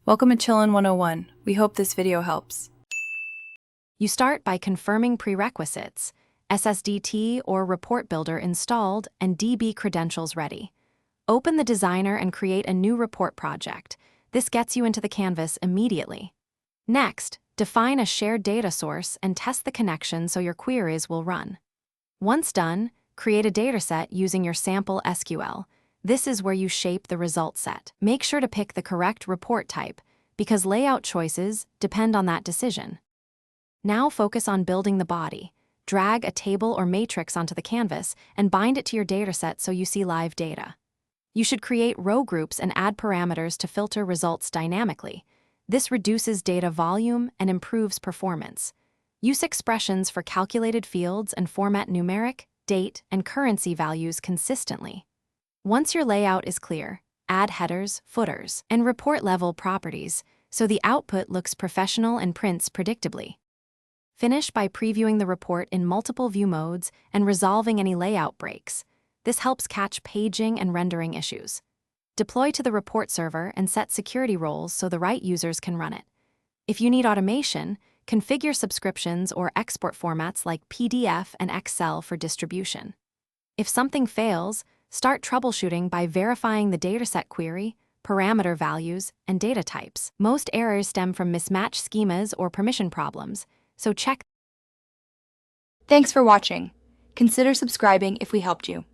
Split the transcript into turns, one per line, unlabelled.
Welcome to Chillin' 101. We hope this video helps.
You start by confirming prerequisites, SSDT or report builder installed and DB credentials ready. Open the designer and create a new report project. This gets you into the canvas immediately. Next, define a shared data source and test the connection so your queries will run. Once done, create a dataset using your sample SQL. This is where you shape the result set. Make sure to pick the correct report type, because layout choices depend on that decision. Now focus on building the body. Drag a table or matrix onto the canvas and bind it to your dataset so you see live data. You should create row groups and add parameters to filter results dynamically. This reduces data volume and improves performance. Use expressions for calculated fields and format numeric, date, and currency values consistently. Once your layout is clear, add headers, footers, and report-level properties so the output looks professional and prints predictably. Finish by previewing the report in multiple view modes and resolving any layout breaks. This helps catch paging and rendering issues. Deploy to the report server and set security roles so the right users can run it. If you need automation, configure subscriptions or export formats like PDF and Excel for distribution. If something fails, start troubleshooting by verifying the dataset query, parameter values, and data types. Most errors stem from mismatched schemas or permission problems, so check.
Thanks for watching. Consider subscribing if we helped you.